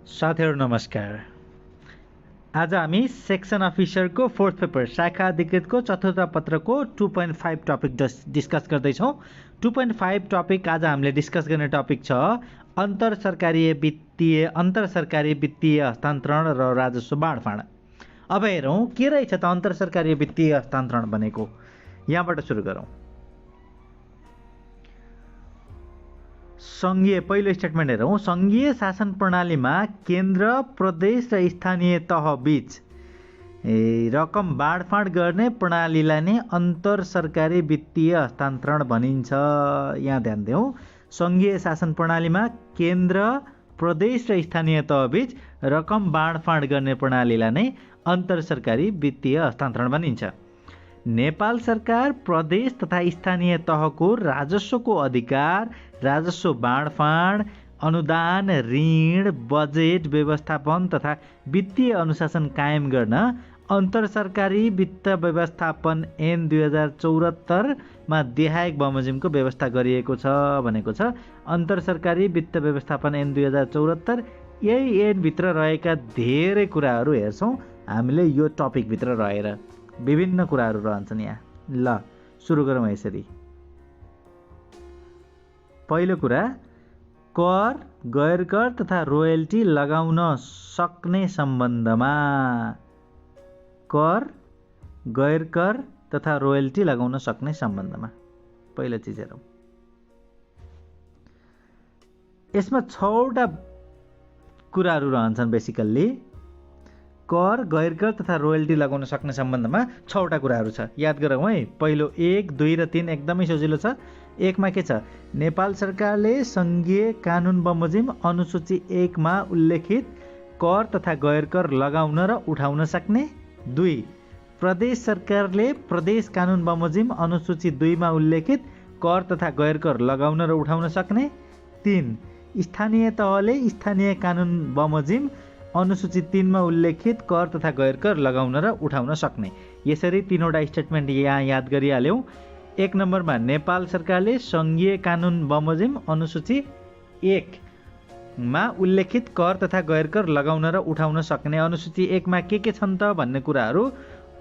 साथीहरु नमस्कार। आज हामी सेक्सन अफिसरको फोर्थ पेपर शाखा अधिकृतको चतुर्थ पत्रको 2.5 टपिक डिस्कस गर्दैछौँ। 2.5 टपिक आज हामीले डिस्कस गर्ने टपिक छ अन्तर सरकारी वित्तीय हस्तान्तरण र राजस्व बाँडफाँड। अब हेरौँ के रहेछ त अन्तर सरकारी वित्तीय हस्तान्तरण भनेको। यहाँबाट सुरु गरौँ। संघीय पहिलो स्टेटमेन्ट हेरौँ। संघीय शासन प्रणालीमा केन्द्र, प्रदेश र स्थानीय तह बीच रकम बाँडफाँड गर्ने प्रणालीलाई नै अन्तर सरकारी वित्तीय हस्तान्तरण भनिन्छ। यहाँ ध्यान देऊ। संघीय शासन प्रणालीमा केन्द्र, प्रदेश र स्थानीय तह बीच रकम बाँडफाँड गर्ने प्रणालीलाई नै अन्तर सरकारी वित्तीय हस्तान्तरण भनिन्छ। नेपाल सरकार प्रदेश तथा स्थानीय तहको राजस्वको अधिकार, राजस्व बाँडफाँड, अनुदान, ऋण, बजेट व्यवस्थापन तथा वित्तीय अनुशासन कायम गर्न अन्तर सरकारी वित्त व्यवस्थापन ऐन 2074 मा देहायक बमोजिमको व्यवस्था गरिएको छ भनेको छ। अन्तर सरकारी वित्त व्यवस्थापन ऐन 2074 यही ऐन भित्र रहेका धेरै कुराहरू हेर्छौँ हामीले यो टपिक भित्र रहेर विभिन्न कुराहरू रहन्छन् यहाँ। ल सुरु गरौँ यसरी। पहिलो कुरा, कर, गैर कर तथा रोयल्टी लगाउन सक्ने सम्बन्धमा। कर, गैर कर तथा रोयल्टी लगाउन सक्ने सम्बन्धमा पहिलो चीज हेरौँ। यसमा 6वटा कुराहरू रहन्छन्। बेसिकल्ली कर, गैर कर तथा रोयल्टी लगाउन सक्ने सम्बन्धमा 6वटा कुराहरू छ। याद गरौँ है। पहिलो 1, 2 र 3 एकदमै सजिलो छ। 1 मा के छ? नेपाल सरकारले संघीय कानुन बमोजिम अनुसूची 1 मा उल्लेखित कर तथा गैर कर लगाउन र उठाउन सक्ने। 2, प्रदेश सरकारले प्रदेश कानुन बमोजिम अनुसूची 2 मा उल्लेखित कर तथा गैर कर लगाउन र उठाउन सक्ने। 3, स्थानीय तहले स्थानीय कानुन बमोजिम अनुसूची 3 मा उल्लेखित कर तथा गैर कर लगाउन र उठाउन सक्ने। यसरी 3वटा स्टेटमेन्ट यहाँ याद गरिहाल्यौँ। 1 नम्बरमा नेपाल सरकारले संघीय कानुन बमोजिम अनुसूची 1 मा उल्लेखित कर तथा गैर कर लगाउन र उठाउन सक्ने। अनुसूची 1 मा के छन् त भन्ने कुराहरू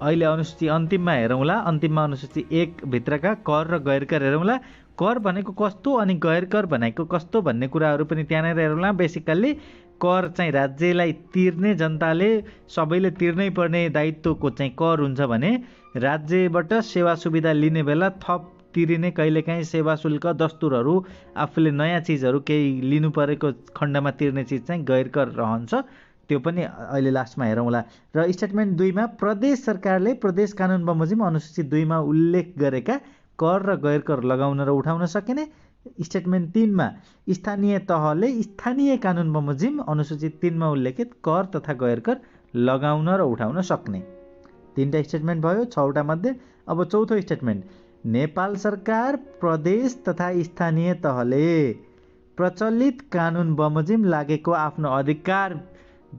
अहिले अनुसूची अन्तिममा हेरौँला। अन्तिममा अनुसूची 1 भित्रका कर र गैर कर हेरौँला। कर भनेको कस्तो अनि गैर कर भनेको कस्तो भन्ने कुराहरू पनि त्यहाँनिर हेरौँला। बेसिकल्ली कर चाहिँ राज्यलाई तिर्ने, जनताले सबैले तिर्नै पर्ने दायित्वको चाहिँ कर हुन्छ भने राज्यबाट सेवा सुविधा लिने बेला थप तिरिने कहिलेकाहीँ सेवा शुल्क, दस्तुरहरू, आफूले नयाँ चिजहरू केही लिनु परेको खण्डमा तिर्ने चिज चाहिँ गैर कर रहन्छ। त्यो पनि अहिले लास्टमा हेरौँला। र स्टेटमेन्ट 2 मा प्रदेश सरकारले प्रदेश कानुन बमोजिम अनुसूची 2 मा उल्लेख गरेका कर र गैर कर लगाउन र उठाउन सकिने। स्टेटमेन्ट 3 मा स्थानीय तहले स्थानीय कानुन बमोजिम अनुसूची 3 मा उल्लेखित कर तथा गैर कर लगाउन र उठाउन सक्ने। 3टा स्टेटमेन्ट भयो 6वटा मध्ये। अब चौथो स्टेटमेन्ट, नेपाल सरकार प्रदेश तथा स्थानीय तहले प्रचलित कानुन बमोजिम लागेको आफ्नो अधिकार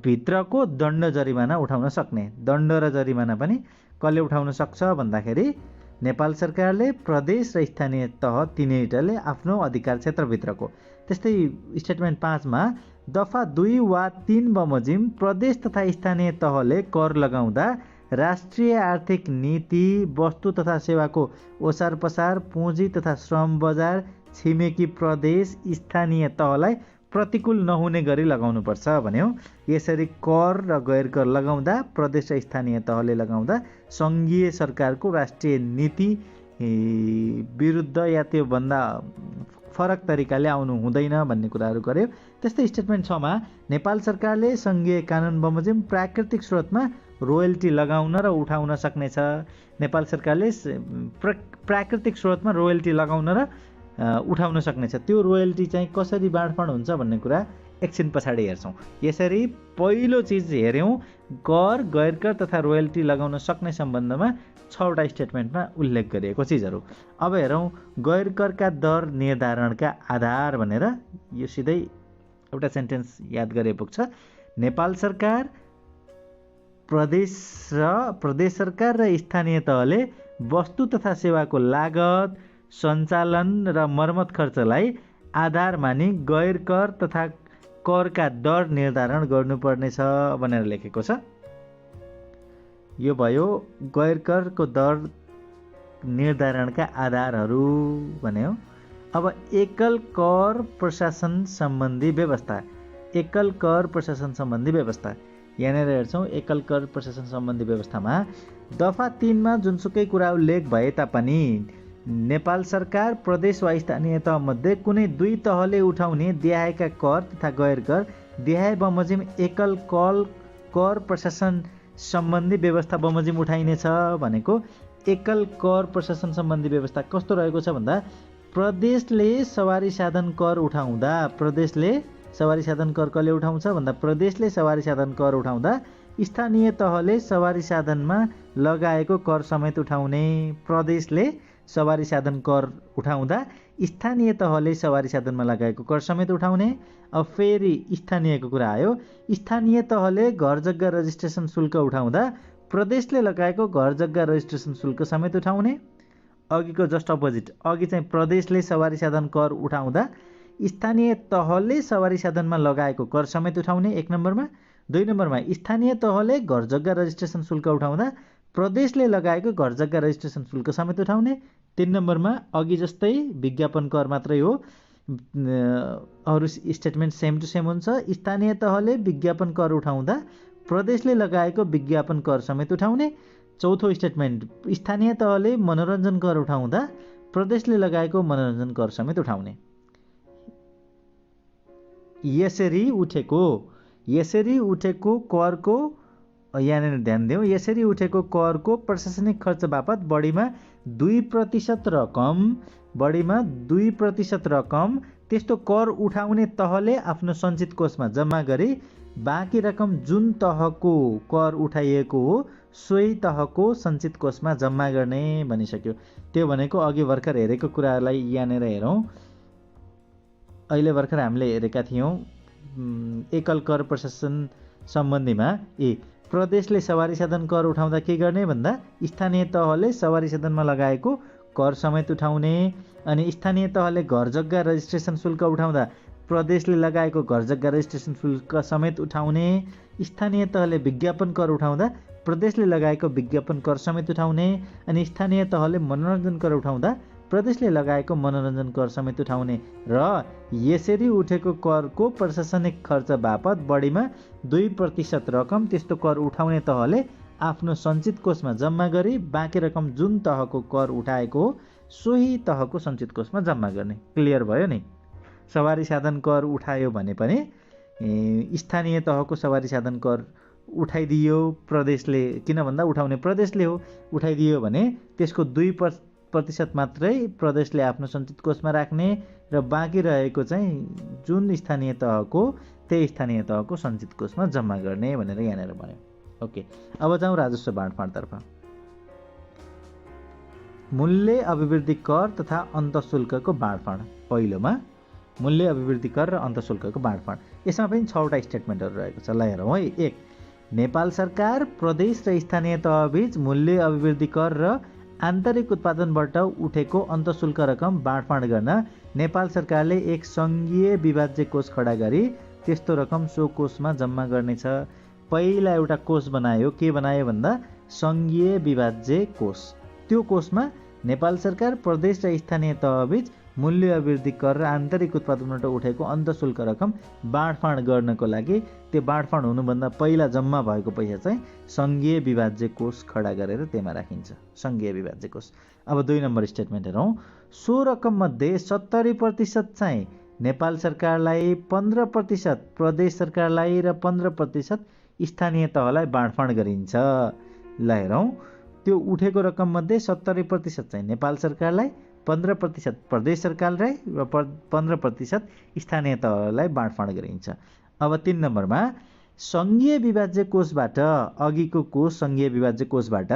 भित्रको दण्ड जरिमाना उठाउन सक्ने। दण्ड र जरिमाना पनि कसले उठाउन सक्छ भन्दाखेरि नेपाल सरकारले प्रदेश र स्थानीय तह तिनैटाले आफ्नो अधिकार क्षेत्रभित्रको। त्यस्तै स्टेटमेन्ट 5 मा दफा 2 वा 3 बमोजिम प्रदेश तथा स्थानीय तहले कर लगाउँदा राष्ट्रिय आर्थिक नीति, वस्तु तथा सेवाको ओसार पसार, पुँजी तथा श्रम बजार छिमेकी प्रदेश स्थानीय तहलाई प्रतिकूल नहुने गरी लगाउनुपर्छ भन्यो। यसरी कर र गैर कर लगाउँदा प्रदेश र स्थानीय तहले लगाउँदा सङ्घीय सरकारको राष्ट्रिय नीति विरुद्ध या त्योभन्दा फरक तरिकाले आउनु हुँदैन भन्ने कुराहरू गर्यो। त्यस्तै स्टेटमेन्ट 6 मा नेपाल सरकारले सङ्घीय कानुन बमोजिम प्राकृतिक स्रोतमा रोयल्टी लगाउन र उठाउन सक्नेछ। नेपाल सरकारले प्राकृतिक स्रोतमा रोयल्टी लगाउन र उठाउन सक्नेछ। त्यो रोयल्टी चाहिँ कसरी बाँडफाँड हुन्छ भन्ने कुरा एकछिन पछाडि हेर्छौँ। यसरी पहिलो चिज हेऱ्यौँ, कर, गैर कर तथा रोयल्टी लगाउन सक्ने सम्बन्धमा 6वटा स्टेटमेन्टमा उल्लेख गरिएको चिजहरू। अब हेरौँ गैर करका दर निर्धारणका आधार भनेर। यो सिधै एउटा सेन्टेन्स याद गरे पुग्छ। नेपाल सरकार, प्रदेश सरकार र स्थानीय तहले वस्तु तथा सेवाको लागत, सञ्चालन र मर्मत खर्चलाई आधार मानी गैर कर तथा करका दर निर्धारण गर्नुपर्नेछ भनेर लेखेको छ। यो भयो गैर करको दर निर्धारणका आधारहरू भन्यो। अब एकल कर प्रशासन सम्बन्धी व्यवस्था, एकल कर प्रशासन सम्बन्धी व्यवस्था यहाँनिर हेर्छौँ। एकल कर प्रशासन सम्बन्धी व्यवस्थामा दफा 3 मा जुनसुकै कुरा उल्लेख भए तापनि नेपाल सरकार प्रदेश वा स्थानीय तहमध्ये कुनै 2 तहले उठाउने देहायका कर तथा गैर कर देहाय बमोजिम एकल कर प्रशासन सम्बन्धी व्यवस्था बमोजिम उठाइनेछ भनेको एकल कर प्रशासन सम्बन्धी व्यवस्था कस्तो रहेको छ भन्दा प्रदेशले सवारी साधन कर उठाउँदा, प्रदेशले सवारी साधन कर कसले उठाउँछ भन्दा प्रदेशले सवारी साधन कर उठाउँदा स्थानीय तहले सवारी साधनमा लगाएको कर समेत उठाउने। प्रदेशले सवारी साधन कर उठाउँदा स्थानीय तहले सवारी साधनमा लगाएको कर समेत उठाउने। अब फेरि स्थानीयको कुरा आयो। स्थानीय तहले घर जग्गा रजिस्ट्रेसन शुल्क उठाउँदा प्रदेशले लगाएको घर जग्गा रजिस्ट्रेसन शुल्क समेत उठाउने। अघिको जस्ट अपोजिट, अघि चाहिँ प्रदेशले सवारी साधन कर उठाउँदा स्थानीय तहले सवारी साधनमा लगाएको कर समेत उठाउने 1 नम्बरमा। 2 नम्बरमा स्थानीय तहले घर जग्गा रजिस्ट्रेसन शुल्क उठाउँदा प्रदेशले लगाएको घर जग्गा रजिस्ट्रेसन शुल्क समेत उठाउने। 3 नम्बरमा अघि जस्तै विज्ञापन कर मात्रै हो, अरू स्टेटमेन्ट सेम टु सेम हुन्छ। स्थानीय तहले विज्ञापन कर उठाउँदा प्रदेशले लगाएको विज्ञापन कर समेत उठाउने। चौथो स्टेटमेन्ट, स्थानीय तहले मनोरञ्जन कर उठाउँदा प्रदेशले लगाएको मनोरञ्जन कर समेत उठाउने। यसरी उठेको करको यहाँनिर ध्यान दिउँ। यसरी उठेको करको प्रशासनिक खर्च बापत बढीमा 2% रकम त्यस्तो कर उठाउने तहले आफ्नो सञ्चित कोषमा जम्मा गरी बाँकी रकम जुन तहको कर उठाइएको हो सोही तहको सञ्चित कोषमा जम्मा गर्ने भनिसक्यो। त्यो भनेको अघि भर्खर हेरेको कुरालाई यहाँनिर हेरौँ। अहिले भर्खर हामीले हेरेका थियौँ एकल कर प्रशासन सम्बन्धीमा प्रदेशले सवारी साधन कर उठाउँदा के गर्ने भन्दा स्थानीय तहले सवारी साधनमा लगाएको कर समेत उठाउने। अनि स्थानीय तहले घर जग्गा रजिस्ट्रेसन शुल्क उठाउँदा प्रदेशले लगाएको घर जग्गा रजिस्ट्रेसन शुल्क समेत उठाउने। स्थानीय तहले विज्ञापन कर उठाउँदा प्रदेशले लगाएको विज्ञापन कर समेत उठाउने। अनि स्थानीय तहले मनोरञ्जन कर उठाउँदा प्रदेशले लगाएको मनोरञ्जन कर समेत उठाउने। र यसरी उठेको करको प्रशासनिक खर्च बापत बढीमा 2% रकम त्यस्तो कर उठाउने तहले आफ्नो सञ्चित कोषमा जम्मा गरी बाँकी रकम जुन तहको कर उठाएको हो सोही तहको सञ्चित कोषमा जम्मा गर्ने। क्लियर भयो नि। सवारी साधन कर उठायो भने पनि स्थानीय तहको सवारी साधन कर उठाइदियो प्रदेशले, किन भन्दा उठाउने प्रदेशले हो, उठाइदियो भने त्यसको 2% मात्रै प्रदेशले आफ्नो सञ्चित कोषमा राख्ने र बाँकी रहेको चाहिँ जुन स्थानीय तहको त्यही स्थानीय तहको सञ्चित कोषमा जम्मा गर्ने भनेर यहाँनिर भन्यो। ओके, अब जाउँ राजस्व बाँडफाँडतर्फ। मूल्य अभिवृद्धि कर तथा अन्तःशुल्कको बाँडफाँड। पहिलोमा मूल्य अभिवृद्धि कर र अन्तःशुल्कको बाँडफाँड। यसमा पनि 6वटा स्टेटमेन्टहरू रहेको छ। ल हेरौँ है। 1, नेपाल सरकार प्रदेश र स्थानीय तहबीच मूल्य अभिवृद्धि कर र आन्तरिक उत्पादनबाट उठेको अन्तःशुल्क रकम बाँडफाँड गर्न नेपाल सरकारले एक सङ्घीय विभाज्य कोष खडा गरी त्यस्तो रकम सो कोषमा जम्मा गर्नेछ। पहिला एउटा कोष बनायो। के बनायो भन्दा सङ्घीय विभाज्य कोष। त्यो कोषमा नेपाल सरकार प्रदेश र स्थानीय तहबीच मूल्य अभिवृद्धि कर र आन्तरिक उत्पादनबाट उठेको अन्तःशुल्क रकम बाँडफाँड गर्नको लागि त्यो बाँडफाँड हुनुभन्दा पहिला जम्मा भएको पैसा चाहिँ सङ्घीय विभाज्य कोष खडा गरेर त्यसमा राखिन्छ, सङ्घीय विभाज्य कोष। अब 2 नम्बर स्टेटमेन्ट हेरौँ। सो रकममध्ये 70% चाहिँ नेपाल सरकारलाई, 15% प्रदेश सरकारलाई र 15% स्थानीय तहलाई बाँडफाँड गरिन्छ। ल हेरौँ। त्यो उठेको रकममध्ये 70% चाहिँ नेपाल सरकारलाई, 15% प्रदेश सरकारलाई र 15% स्थानीय तहलाई बाँडफाँड गरिन्छ। अब 3 नम्बरमा सङ्घीय विभाज्य कोषबाट, अघिको कोष सङ्घीय विभाज्य कोषबाट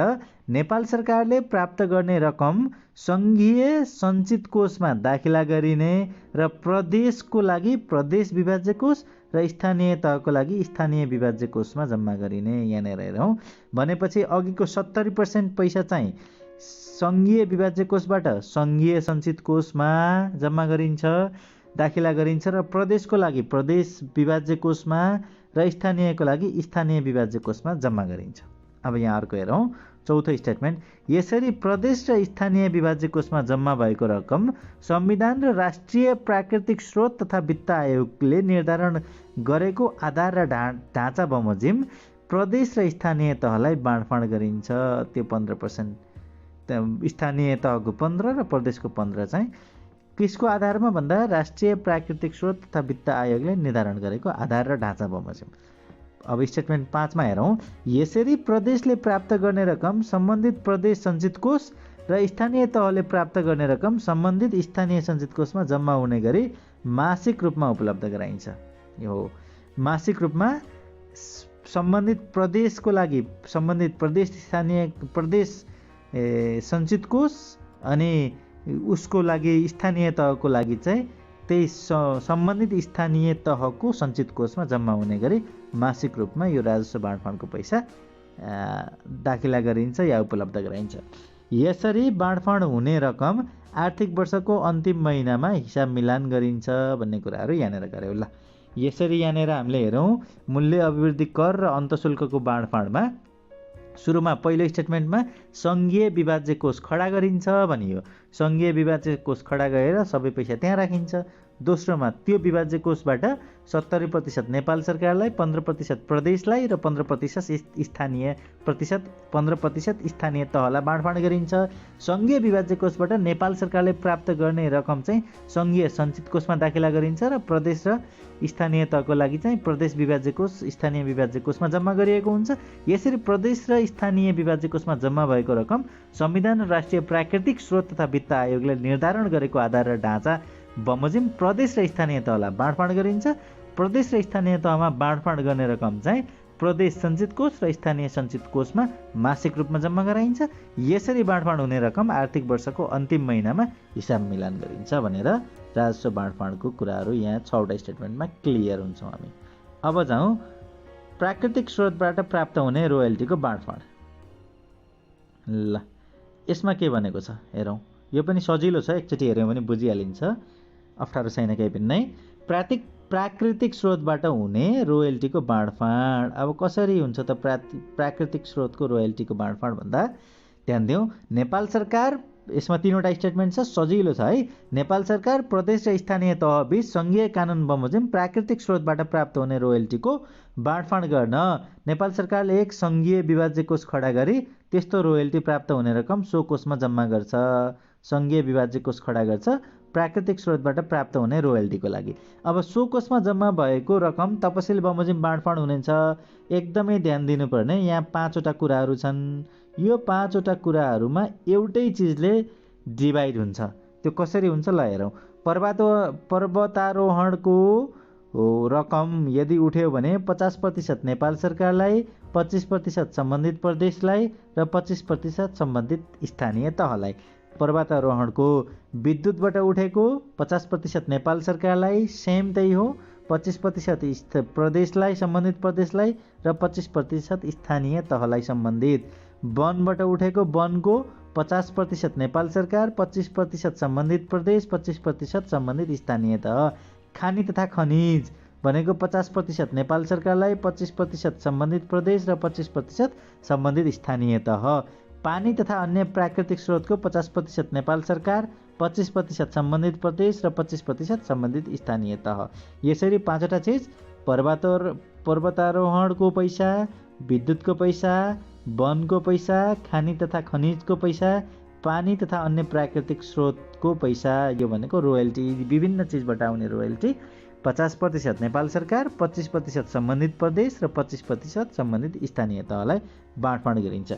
नेपाल सरकारले प्राप्त गर्ने रकम सङ्घीय सञ्चित कोषमा दाखिला गरिने र प्रदेशको लागि प्रदेश विभाज्य कोष र स्थानीय तहको लागि स्थानीय विभाज्य कोषमा जम्मा गरिने। यहाँनिर हेरौँ। भनेपछि अघिको 70% पैसा चाहिँ सङ्घीय विभाज्य कोषबाट सङ्घीय सञ्चित कोषमा जम्मा गरिन्छ। दाखिला गरिन्छ र प्रदेशको लागि प्रदेश विभाज्य कोषमा र स्थानीयको लागि स्थानीय विभाज्य कोषमा जम्मा गरिन्छ। अब यहाँ अर्को हेरौँ, चौथो स्टेटमेन्ट। यसरी प्रदेश र स्थानीय विभाज्य कोषमा जम्मा भएको रकम संविधान र राष्ट्रिय प्राकृतिक स्रोत तथा वित्त आयोगले निर्धारण गरेको आधार र ढाँचा बमोजिम प्रदेश र स्थानीय तहलाई बाँडफाँड गरिन्छ। त्यो 15%, स्थानीय तहको 15 र प्रदेशको 15 चाहिँ किसको आधारमा भन्दा राष्ट्रिय प्राकृतिक स्रोत तथा वित्त आयोगले निर्धारण गरेको आधार र ढाँचा बमोजिम। अब स्टेटमेन्ट 5 मा हेरौँ। यसरी प्रदेशले प्राप्त गर्ने रकम सम्बन्धित प्रदेश सञ्चित कोष र स्थानीय तहले प्राप्त गर्ने रकम सम्बन्धित स्थानीय सञ्चित कोषमा जम्मा हुने गरी मासिक रूपमा उपलब्ध गराइन्छ। यो हो मासिक रूपमा सम्बन्धित प्रदेशको लागि सम्बन्धित प्रदेश स्थानीय प्रदेश सञ्चित कोष अनि उसको लागि स्थानीय तहको लागि चाहिँ त्यही सम्बन्धित स्थानीय तहको सञ्चित कोषमा जम्मा हुने गरी मासिक रूपमा यो राजस्व बाँडफाँडको पैसा दाखिला गरिन्छ या उपलब्ध गराइन्छ। यसरी बाँडफाँड हुने रकम आर्थिक वर्षको अन्तिम महिनामा हिसाब मिलान गरिन्छ भन्ने कुराहरू यहाँनिर गऱ्यौँ। ल यसरी यहाँनिर हामीले हेरौँ, मूल्य अभिवृद्धि कर र अन्तशुल्कको बाँडफाँडमा सुरुमा पहिलो स्टेटमेन्टमा सङ्घीय विभाज्य कोष खडा गरिन्छ भनियो। सङ्घीय विभाज्य कोष खडा गरेर सबै पैसा त्यहाँ राखिन्छ। दोस्रोमा त्यो विभाज्य कोषबाट 70% नेपाल सरकारलाई, 15% प्रदेशलाई र 15% स्थानीय तहलाई बाँडफाँड गरिन्छ। सङ्घीय विभाज्य कोषबाट नेपाल सरकारले प्राप्त गर्ने रकम चाहिँ सङ्घीय सञ्चित कोषमा दाखिला गरिन्छ र प्रदेश र स्थानीय तहको लागि चाहिँ प्रदेश विभाज्य कोष, स्थानीय विभाज्य कोषमा जम्मा गरिएको हुन्छ। यसरी प्रदेश र स्थानीय विभाज्य कोषमा जम्मा भएको रकम संविधान र राष्ट्रिय प्राकृतिक स्रोत तथा वित्त आयोगले निर्धारण गरेको आधार र ढाँचा बमोजिम प्रदेश र स्थानीय तहलाई बाँडफाँड गरिन्छ। प्रदेश र स्थानीय तहमा बाँडफाँड गर्ने रकम चाहिँ प्रदेश सञ्चित कोष र स्थानीय सञ्चित कोषमा मासिक रूपमा जम्मा गराइन्छ। यसरी बाँडफाँड हुने रकम आर्थिक वर्षको अन्तिम महिनामा हिसाब मिलान गरिन्छ भनेर राजस्व बाँडफाँडको कुराहरू यहाँ 6वटा स्टेटमेन्टमा क्लियर हुन्छौँ हामी। अब जाउँ प्राकृतिक स्रोतबाट प्राप्त हुने रोयल्टीको बाँडफाँड। ल यसमा के भनेको छ हेरौँ, यो पनि सजिलो छ, एकचोटि हेऱ्यौँ भने बुझिहालिन्छ, अप्ठ्यारो छैन केही पनि नै। प्राकृतिक स्रोतबाट हुने रोयल्टीको बाँडफाँड अब कसरी हुन्छ त? प्राकृतिक स्रोतको रोयल्टीको बाँडफाँड भन्दा ध्यान दिउँ, नेपाल सरकार, यसमा 3वटा स्टेटमेन्ट छ, सजिलो छ है। नेपाल सरकार, प्रदेश र स्थानीय तहबीच सङ्घीय कानुन बमोजिम प्राकृतिक स्रोतबाट प्राप्त हुने रोयल्टीको बाँडफाँड गर्न नेपाल सरकारले एक सङ्घीय विभाज्य कोष खडा गरी त्यस्तो रोयल्टी प्राप्त हुने रकम सो कोषमा जम्मा गर्छ। सङ्घीय विभाज्य कोष खडा गर्छ प्राकृतिक स्रोतबाट प्राप्त हुने रोयल्टीको लागि। अब सो कोषमा जम्मा भएको रकम तपसिल बमोजिम बाँडफाँड हुनेछ। एकदमै ध्यान दिनुपर्ने यहाँ 5वटा कुराहरू छन्। यो 5वटा कुराहरूमा एउटै चिजले डिभाइड हुन्छ। त्यो कसरी हुन्छ ल हेरौँ। पर्वतारोहणको रकम यदि उठ्यो भने 50% नेपाल सरकारलाई, 25% सम्बन्धित प्रदेशलाई र 25% सम्बन्धित स्थानीय तहलाई। पर्वतारोहणको विद्युतबाट उठेको 50% नेपाल सरकारलाई, सेम त्यही हो, 25% प्रदेशलाई, सम्बन्धित प्रदेशलाई र 25% स्थानीय तहलाई सम्बन्धित। वनबाट उठेको वनको 50% नेपाल सरकार, 25% सम्बन्धित प्रदेश, 25% सम्बन्धित स्थानीय तह। खानी तथा खनिज भनेको 50% नेपाल सरकारलाई, 25% सम्बन्धित प्रदेश र 25% सम्बन्धित स्थानीय तह। पानी तथा अन्य प्राकृतिक स्रोतको 50% नेपाल सरकार, 25% सम्बन्धित प्रदेश र 25% सम्बन्धित स्थानीय तह। यसरी 5वटा चिज, पर्वतारोहणको पैसा, विद्युतको पैसा, वनको पैसा, खानी तथा खनिजको पैसा, पानी तथा अन्य प्राकृतिक स्रोतको पैसा, यो भनेको रोयल्टी, विभिन्न चिजबाट आउने रोयल्टी 50% नेपाल सरकार, 25% सम्बन्धित प्रदेश र 25% सम्बन्धित स्थानीय तहलाई बाँडफाँड गरिन्छ।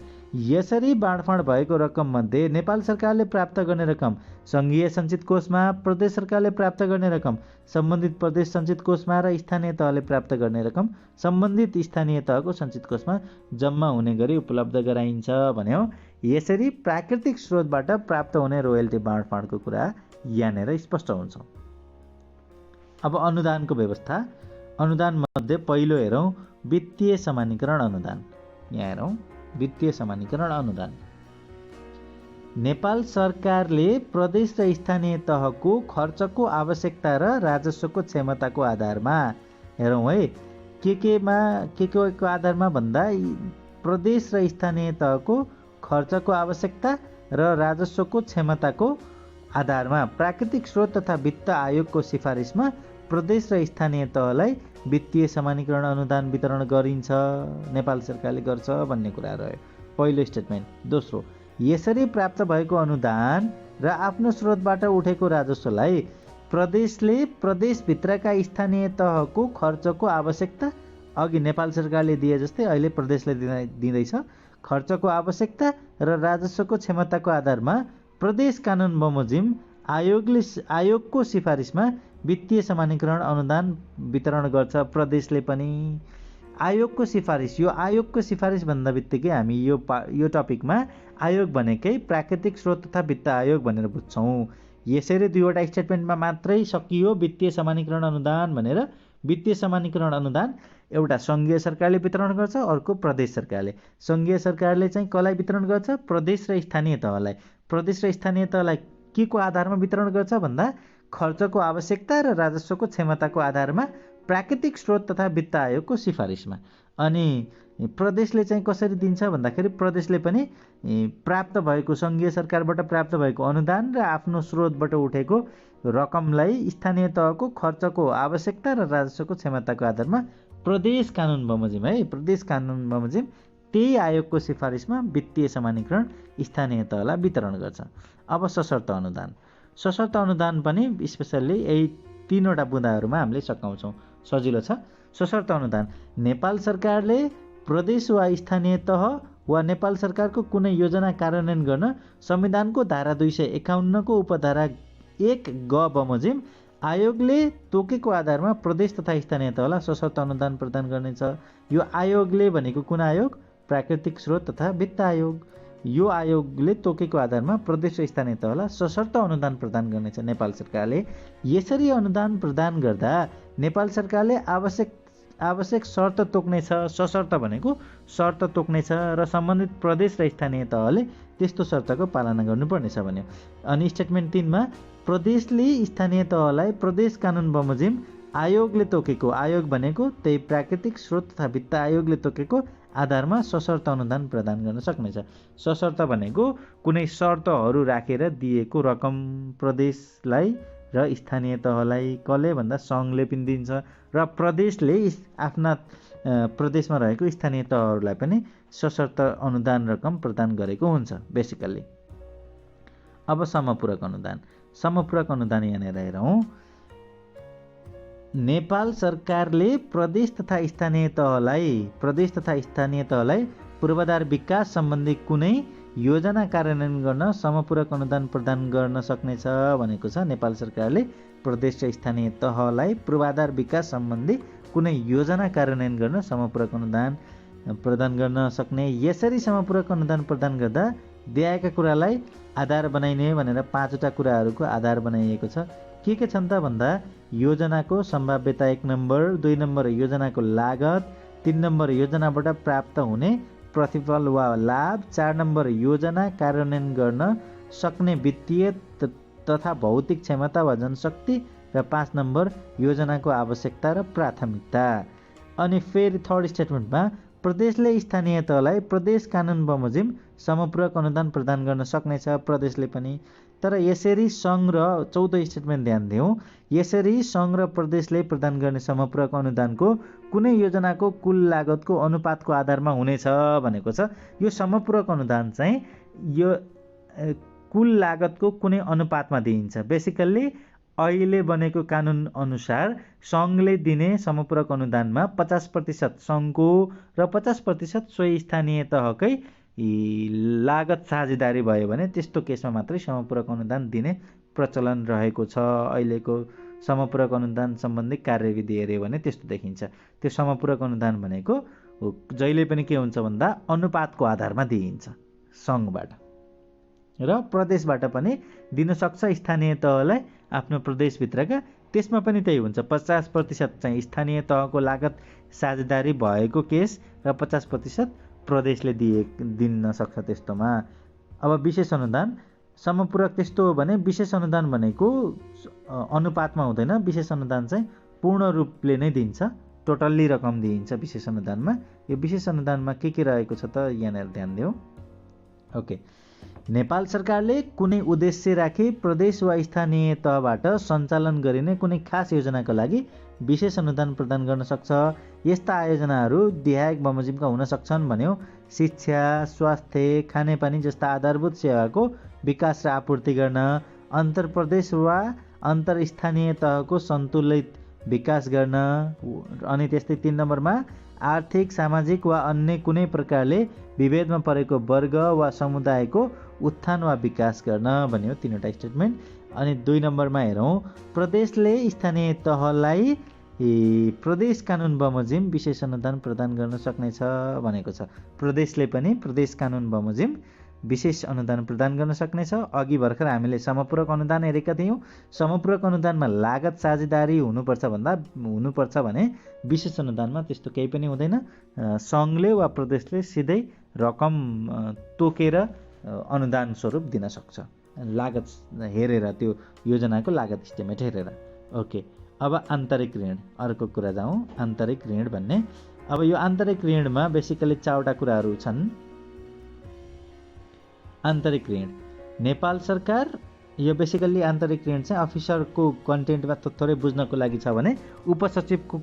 यसरी बाँडफाँड भएको रकम मध्ये नेपाल सरकारले प्राप्त गर्ने रकम सङ्घीय सञ्चित कोषमा, प्रदेश सरकारले प्राप्त गर्ने रकम सम्बन्धित प्रदेश सञ्चित कोषमा र स्थानीय तहले प्राप्त गर्ने रकम सम्बन्धित स्थानीय तहको सञ्चित कोषमा जम्मा हुने गरी उपलब्ध गराइन्छ भन्यो। यसरी प्राकृतिक स्रोतबाट प्राप्त हुने रोयल्टी बाँडफाँडको कुरा यहाँनिर स्पष्ट हुन्छ। अब अनुदानको व्यवस्था। अनुदान मध्ये पहिलो हेरौँ वित्तीय समानीकरण अनुदान। यहाँ हेरौँ वित्तीय समानीकरण अनुदान। नेपाल सरकारले प्रदेश र स्थानीय तहको खर्चको आवश्यकता र राजस्वको क्षमताको आधारमा, हेरौँ है, के आधारमा भन्दा प्रदेश र स्थानीय तहको खर्चको आवश्यकता र राजस्वको क्षमताको आधारमा प्राकृतिक स्रोत तथा वित्त आयोगको सिफारिसमा प्रदेश र स्थानीय तहलाई वित्तीय समानीकरण अनुदान वितरण गरिन्छ, नेपाल सरकारले गर्छ भन्ने कुरा रह्यो पहिलो स्टेटमेन्ट। दोस्रो, यसरी प्राप्त भएको अनुदान र आफ्नो स्रोतबाट उठेको राजस्वलाई प्रदेशले प्रदेशभित्रका स्थानीय तहको खर्चको आवश्यकता, अघि नेपाल सरकारले दिए जस्तै अहिले प्रदेशले दिँदैछ, खर्चको आवश्यकता र राजस्वको क्षमताको आधारमा प्रदेश कानुन बमोजिम आयोगको सिफारिसमा वित्तीय समानीकरण अनुदान वितरण गर्छ प्रदेशले पनि। आयोगको सिफारिस, यो आयोगको सिफारिस भन्दा बित्तिकै हामी यो टपिकमा आयोग भनेकै प्राकृतिक स्रोत तथा वित्त आयोग भनेर बुझ्छौँ। यसरी दुईवटा स्टेटमेन्टमा मात्रै सकियो वित्तीय समानीकरण अनुदान भनेर। वित्तीय समानीकरण अनुदान एउटा सङ्घीय सरकारले वितरण गर्छ, अर्को प्रदेश सरकारले। सङ्घीय सरकारले चाहिँ कसलाई वितरण गर्छ? प्रदेश र स्थानीय तहलाई। प्रदेश र स्थानीय तहलाई के को आधारमा वितरण गर्छ भन्दा खर्चको आवश्यकता र राजस्वको क्षमताको आधारमा प्राकृतिक स्रोत तथा वित्त आयोगको सिफारिसमा। अनि प्रदेशले चाहिँ कसरी दिन्छ भन्दाखेरि प्रदेशले पनि प्राप्त भएको सङ्घीय सरकारबाट प्राप्त भएको अनुदान र आफ्नो स्रोतबाट उठेको रकमलाई स्थानीय तहको खर्चको आवश्यकता र राजस्वको क्षमताको आधारमा प्रदेश कानुन बमोजिम, है, प्रदेश कानुन बमोजिम त्यही आयोगको सिफारिसमा वित्तीय समानीकरण स्थानीय तहलाई वितरण गर्छ। अब सशर्त अनुदान। सशर्त अनुदान पनि स्पेसल्ली यही तीनवटा बुँदाहरूमा हामीले सकाउँछौँ, सजिलो छ। सशर्त अनुदान नेपाल सरकारले प्रदेश वा स्थानीय तह वा नेपाल सरकारको कुनै योजना कार्यान्वयन गर्न संविधानको धारा 251 को उपधारा 1 ग बमोजिम आयोगले तोकेको आधारमा प्रदेश तथा स्थानीय तहलाई सशर्त अनुदान प्रदान गर्नेछ। यो आयोगले भनेको कुन आयोग? प्राकृतिक स्रोत तथा वित्त आयोग। यो आयोगले तोकेको आधारमा प्रदेश र स्थानीय तहलाई सशर्त अनुदान प्रदान गर्नेछ नेपाल सरकारले। यसरी अनुदान प्रदान गर्दा नेपाल सरकारले आवश्यक शर्त तोक्नेछ। सशर्त भनेको शर्त तोक्नेछ र सम्बन्धित प्रदेश र स्थानीय तहले त्यस्तो शर्तको पालना गर्नुपर्नेछ भन्यो। अनि स्टेटमेन्ट 3 मा प्रदेशले स्थानीय तहलाई प्रदेश कानुन बमोजिम आयोगले तोकेको, आयोग भनेको त्यही प्राकृतिक स्रोत तथा वित्त आयोगले तोकेको आधारमा सशर्त अनुदान प्रदान गर्न सक्नेछ। सशर्त भनेको कुनै शर्तहरू राखेर दिएको रकम प्रदेशलाई र स्थानीय तहलाई कसले भन्दा सङ्घले पनि दिन्छ र प्रदेशले आफ्ना प्रदेशमा रहेको स्थानीय तहहरूलाई पनि सशर्त अनुदान रकम प्रदान गरेको हुन्छ बेसिकल्ली। अब समपूरक अनुदान। समपूरक अनुदान यहाँनिर हेरौँ। नेपाल सरकारले प्रदेश तथा स्थानीय तहलाई पूर्वाधार विकास सम्बन्धी कुनै योजना कार्यान्वयन गर्न समपूरक अनुदान प्रदान गर्न सक्नेछ भनेको छ। नेपाल सरकारले प्रदेश र स्थानीय तहलाई पूर्वाधार विकास सम्बन्धी कुनै योजना कार्यान्वयन गर्न समपूरक अनुदान प्रदान गर्न सक्ने। यसरी समपूरक अनुदान प्रदान गर्दा दिएका कुरालाई आधार बनाइने भनेर 5वटा कुराहरूको आधार बनाइएको छ। के छन् त भन्दा योजनाको सम्भाव्यता 1 नम्बर, 2 नम्बर योजनाको लागत, 3 नम्बर योजनाबाट प्राप्त हुने प्रतिफल वा लाभ, 4 नम्बर योजना कार्यान्वयन गर्न सक्ने वित्तीय तथा भौतिक क्षमता वा जनशक्ति र 5 नम्बर योजनाको आवश्यकता र प्राथमिकता। अनि फेरि थर्ड स्टेटमेन्टमा प्रदेशले स्थानीय तहलाई प्रदेश कानुन बमोजिम समपूरक अनुदान प्रदान गर्न सक्नेछ प्रदेशले पनि। तर यसरी सङ्घ र 14 स्टेटमेन्ट ध्यान दिउँ, यसरी सङ्घ र प्रदेशले प्रदान गर्ने समपूरक अनुदानको कुनै योजनाको कुल लागतको अनुपातको आधारमा हुनेछ भनेको छ। यो समपूरक अनुदान चाहिँ यो कुल लागतको कुनै अनुपातमा दिइन्छ। बेसिकल्ली अहिले बनेको कानुन अनुसार सङ्घले दिने समपूरक अनुदानमा 50% सङ्घको र 50% सोही स्थानीय तहकै लागत साझेदारी भयो भने त्यस्तो केसमा मात्रै समपूरक अनुदान दिने प्रचलन रहेको छ। अहिलेको समपूरक अनुदान सम्बन्धी कार्यविधि हेऱ्यो भने त्यस्तो देखिन्छ। त्यो समपूरक अनुदान भनेको जहिले पनि के हुन्छ भन्दा अनुपातको आधारमा दिइन्छ सङ्घबाट र प्रदेशबाट पनि दिन सक्छ स्थानीय तहलाई आफ्नो प्रदेशभित्रका। त्यसमा पनि त्यही हुन्छ, 50% चाहिँ स्थानीय तहको लागत साझेदारी भएको केस र 50% प्रदेशले दिन सक्छ। त्यस्तोमा अब विशेष अनुदान समपूरक त्यस्तो हो भने विशेष अनुदान भनेको अनुपातमा हुँदैन। विशेष अनुदान चाहिँ पूर्ण रूपले नै दिन्छ, टोटल्ली रकम दिइन्छ विशेष अनुदानमा। यो विशेष अनुदानमा के रहेको छ त यहाँनिर ध्यान दिउँ। ओके, नेपाल सरकारले कुनै उद्देश्य राखी प्रदेश वा स्थानीय तहबाट सञ्चालन गरिने कुनै खास योजनाको लागि विशेष अनुदान प्रदान गर्न सक्छ। यस्ता आयोजनाहरू देहायक बमोजिमका हुन सक्छन् भन्यो। शिक्षा, स्वास्थ्य, खानेपानी जस्ता आधारभूत सेवाको विकास र आपूर्ति गर्न, अन्तर्प्रदेश वा अन्तर्स्थानीय तहको सन्तुलित विकास गर्न, अनि त्यस्तै 3 नम्बरमा आर्थिक, सामाजिक वा अन्य कुनै प्रकारले विभेदमा परेको वर्ग वा समुदायको उत्थान वा विकास गर्न भन्यो। 3वटा स्टेटमेन्ट। अनि 2 नम्बरमा हेरौँ, प्रदेशले स्थानीय तहलाई प्रदेश कानुन बमोजिम विशेष अनुदान प्रदान गर्न सक्नेछ भनेको छ। प्रदेशले पनि प्रदेश कानुन बमोजिम विशेष अनुदान प्रदान गर्न सक्नेछ। अघि भर्खर हामीले समपूरक अनुदान हेरेका थियौँ। समपूरक अनुदानमा लागत साझेदारी हुनुपर्छ भने विशेष अनुदानमा त्यस्तो केही पनि हुँदैन। सङ्घले वा प्रदेशले सिधै रकम तोकेर अनुदान स्वरूप दिन सक्छ, लागत हेरेर, त्यो योजनाको लागत इस्टिमेट हेरेर। ओके, अब आन्तरिक ऋण, अर्को कुरा जाउँ। आन्तरिक ऋण भन्ने, अब यो आन्तरिक ऋणमा बेसिकली 4वटा कुराहरू छन्। आन्तरिक ऋण नेपाल सरकार, यो बेसिकली आन्तरिक ऋण चाहिँ अफिसरको कन्टेन्टमा थोरै बुझ्नको लागि छ भने उपसचिवको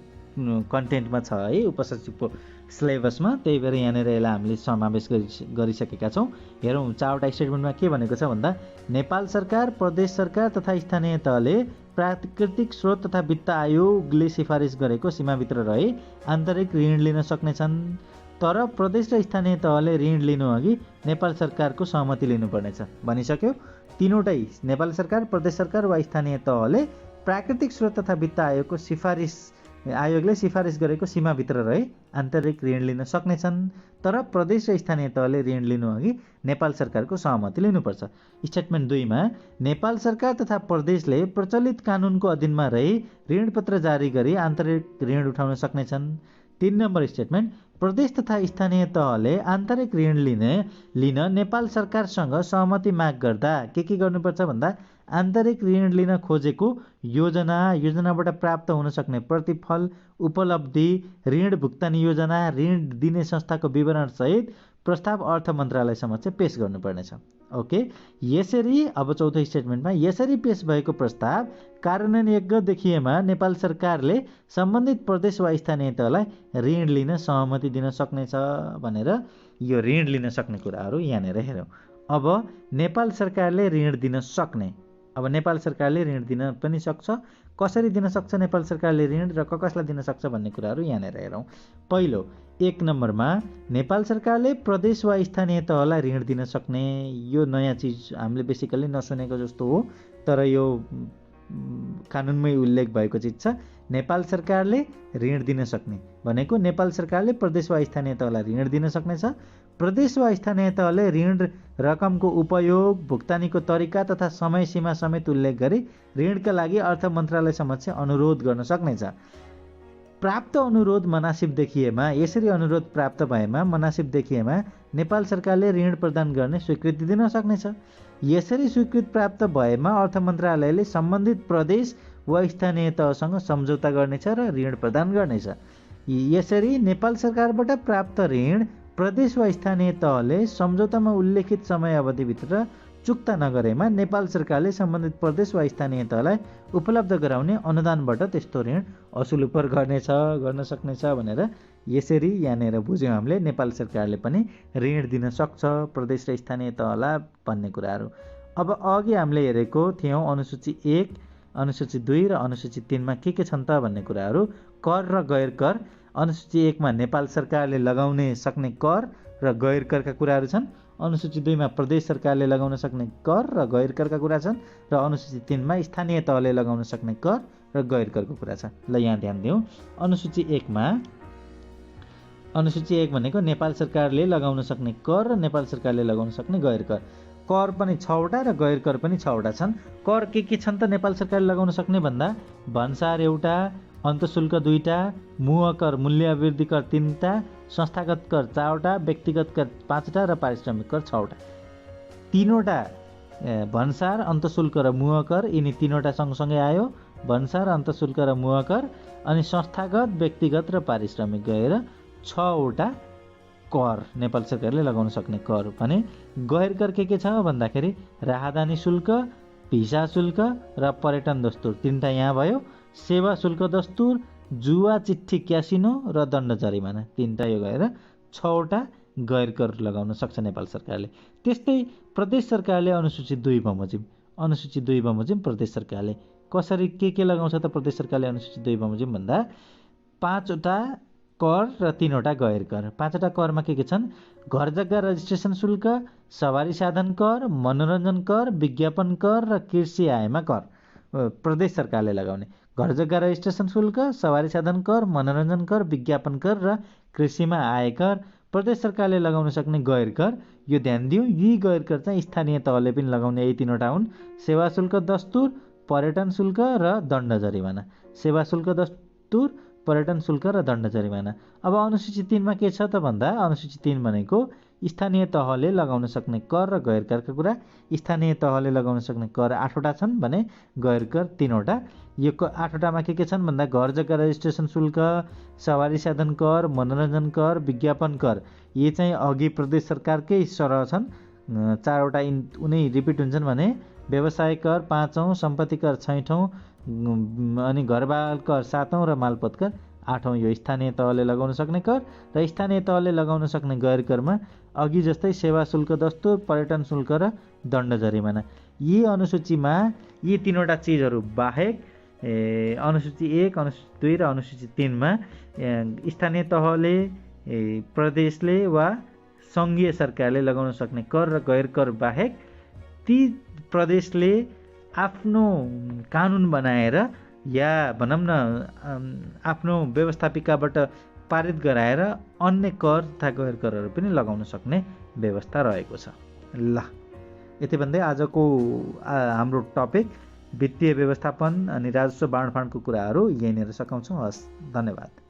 कन्टेन्टमा छ है, उपसचिवको सिलेबसमा। त्यही भएर यहाँनिर यसलाई हामीले समावेश गरिसकेका छौँ। हेरौँ 4वटा स्टेटमेन्टमा के भनेको छ भन्दा, नेपाल सरकार, प्रदेश सरकार तथा स्थानीय तहले प्राकृतिक स्रोत तथा वित्त आयोगले सिफारिस गरेको सीमाभित्र रहे आन्तरिक ऋण लिन सक्नेछन्। तर प्रदेश र स्थानीय तहले ऋण लिनु अघि नेपाल सरकारको सहमति लिनुपर्नेछ भनिसक्यो। 3वटै नेपाल सरकार, प्रदेश सरकार वा स्थानीय तहले प्राकृतिक स्रोत तथा वित्त आयोगले सिफारिस गरेको सीमाभित्र रहे आन्तरिक ऋण लिन सक्नेछन्। तर प्रदेश र स्थानीय तहले ऋण लिनु अघि नेपाल सरकारको सहमति लिनुपर्छ। स्टेटमेन्ट 2 मा नेपाल सरकार तथा प्रदेशले प्रचलित कानुनको अधीनमा रही ऋणपत्र जारी गरी आन्तरिक ऋण उठाउन सक्नेछन्। 3 नम्बर स्टेटमेन्ट, प्रदेश तथा स्थानीय तहले आन्तरिक ऋण लिन नेपाल सरकारसँग सहमति माग गर्दा के गर्नुपर्छ भन्दा, आन्तरिक ऋण लिन खोजेको योजनाबाट प्राप्त हुन सक्ने प्रतिफल, उपलब्धि, ऋण भुक्तानी योजना, ऋण दिने संस्थाको विवरण सहित प्रस्ताव अर्थ मन्त्रालय समक्ष पेश गर्नुपर्नेछ। ओके, यसरी अब 4थो स्टेटमेन्टमा, यसरी पेश भएको प्रस्ताव कार्यान्वयन योग्य देखिएमा नेपाल सरकारले सम्बन्धित प्रदेश वा स्थानीय तहलाई ऋण लिन सहमति दिन सक्नेछ भनेर यो ऋण लिन सक्ने कुराहरू यहाँनिर हेरौँ। अब नेपाल सरकारले ऋण दिन सक्ने, अब नेपाल सरकारले ऋण दिन पनि सक्छ, कसरी दिन सक्छ नेपाल सरकारले ऋण र कसलाई दिन सक्छ भन्ने कुराहरू यहाँनिर हेरौँ। पहिलो 1 नम्बरमा नेपाल सरकारले प्रदेश वा स्थानीय तहलाई ऋण दिन सक्ने, यो नयाँ चिज हामीले बेसिकली नसुनेको जस्तो हो, तर यो कानुनमै उल्लेख भएको चिज छ। नेपाल सरकारले ऋण दिन सक्ने भनेको नेपाल सरकारले प्रदेश वा स्थानीय तहलाई ऋण दिन सक्नेछ। प्रदेश वा स्थानीय तहले ऋण रकमको उपयोग, भुक्तानीको तरिका तथा समय सीमा समेत उल्लेख गरी ऋणका लागि अर्थ मन्त्रालय समक्ष अनुरोध गर्न सक्नेछ। प्राप्त अनुरोध मनासिब देखिएमा, यसरी अनुरोध प्राप्त भएमा मनासिब देखिएमा नेपाल सरकारले ऋण प्रदान गर्ने स्वीकृति दिन सक्नेछ। यसरी स्वीकृति प्राप्त भएमा अर्थ मन्त्रालयले सम्बन्धित प्रदेश वा स्थानीय तहसँग सम्झौता गर्नेछ र ऋण प्रदान गर्नेछ। यसरी नेपाल सरकारबाट प्राप्त ऋण प्रदेश वा स्थानीय तहले सम्झौतामा उल्लेखित समय अवधिभित्र चुक्ता नगरेमा नेपाल सरकारले सम्बन्धित प्रदेश वा स्थानीय तहलाई उपलब्ध गराउने अनुदानबाट त्यस्तो ऋण असुल गर्न सक्नेछ भनेर यसरी यहाँनिर बुझ्यौँ हामीले। नेपाल सरकारले पनि ऋण दिन सक्छ प्रदेश र स्थानीय तहलाई भन्ने कुराहरू। अब अघि हामीले हेरेको थियौँ अनुसूची 1, अनुसूची 2 र अनुसूची 3 मा के छन् त भन्ने कुराहरू। कर र गैर कर, अनुसूची 1 मा नेपाल सरकारले लगाउने सक्ने कर र गैर करका कुराहरू छन्। अनुसूची 2 मा प्रदेश सरकारले लगाउन सक्ने कर र गैर करका कुरा छन् र अनुसूची 3 मा स्थानीय तहले लगाउन सक्ने कर र गैर करको कुरा छ। ल यहाँ ध्यान दिउँ। अनुसूची 1 भनेको नेपाल सरकारले लगाउन सक्ने कर र नेपाल सरकारले लगाउन सक्ने गैर कर। कर पनि 6वटा र गैर कर पनि 6वटा छन्। कर के छन् त नेपाल सरकारले लगाउन सक्ने भन्दा, भन्सार 1टा, अन्तशुल्क 2टा, मुह कर मूल्य अभिवृद्धि कर 3टा, संस्थागत कर 4वटा, व्यक्तिगत कर 5वटा र पारिश्रमिक कर 6वटा। तीनवटा भन्सार, अन्तशुल्क र मुहकर, यिनी तीनवटा सँगसँगै आयो। भन्सार, अन्तशुल्क र मुहकर, अनि संस्थागत, व्यक्तिगत र पारिश्रमिक गएर 6वटा कर नेपाल सरकारले लगाउन सक्ने कर भने गैर कर के छ भन्दाखेरि राहदानी शुल्क, भिसा शुल्क र पर्यटन दस्तुर, तीनटा यहाँ भयो। सेवा शुल्क दस्तुर, जुवा चिट्ठी क्यासिनो र दण्ड जरिमाना, तीनटा यो गएर 6वटा गैर कर लगाउन सक्छ नेपाल सरकारले। त्यस्तै प्रदेश सरकारले अनुसूची 2 बमोजिम प्रदेश सरकारले कसरी के लगाउँछ त? प्रदेश सरकारले अनुसूची 2 बमोजिम भन्दा 5वटा कर र 3वटा गैर कर। 5वटा करमा के छन्? घर जग्गा रजिस्ट्रेसन शुल्क, सवारी साधन कर, मनोरञ्जन कर, विज्ञापन कर र कृषि आयमा कर प्रदेश सरकारले लगाउने। घर जग्गा रजिस्ट्रेसन शुल्क, सवारी साधन कर, मनोरञ्जन कर, विज्ञापन कर र कृषिमा आय कर प्रदेश सरकारले लगाउन सक्ने गैर कर। यो ध्यान दिउँ, यी गैर कर चाहिँ स्थानीय तहले पनि लगाउने यही तीनवटा हुन्: सेवा शुल्क दस्तुर, पर्यटन शुल्क र दण्ड जरिमाना। सेवा शुल्क दस्तुर, पर्यटन शुल्क र दण्ड जरिमाना। अब अनुसूची 3मा के छ त भन्दा अनुसूची 3 भनेको स्थानीय तहले लगाउन सक्ने कर र गैर करका कुरा। स्थानीय तहले लगाउन सक्ने कर 8वटा छन् भने गैर कर 3वटा। यो 8वटामा के छन् भन्दा घर जग्गा रजिस्ट्रेसन शुल्क, सवारी साधन कर, मनोरञ्जन कर, विज्ञापन कर, यी चाहिँ अघि प्रदेश सरकारकै सरह छन्। 4वटा उनी रिपिट हुन्छन् भने व्यवसाय कर 5औं, सम्पत्ति कर 6औं, अनि घरबाल कर 7औं र मालपोत कर 8औं। यो स्थानीय तहले लगाउन सक्ने कर र स्थानीय तहले लगाउन सक्ने गैर करमा अघि जस्तै सेवा शुल्क दस्तुर, पर्यटन शुल्क र दण्ड जरिमाना। यी अनुसूचीमा यी तीनवटा चिजहरू बाहेक अनुसूची 1, अनुसूची 2 र अनुसूची 3मा स्थानीय तहले, प्रदेशले वा सङ्घीय सरकारले लगाउन सक्ने कर र गैर कर बाहेक ती प्रदेशले आफ्नो कानुन बनाएर या भनौँ न आफ्नो व्यवस्थापिकाबाट पारित गराएर अन्य कर तथा गैर करहरू पनि लगाउन सक्ने व्यवस्था रहेको छ। ल, यति भन्दै आजको हाम्रो टपिक वित्तीय व्यवस्थापन अनि राजस्व बाँडफाँडको कुराहरू यहीँनिर सकाउँछौँ। हस्, धन्यवाद।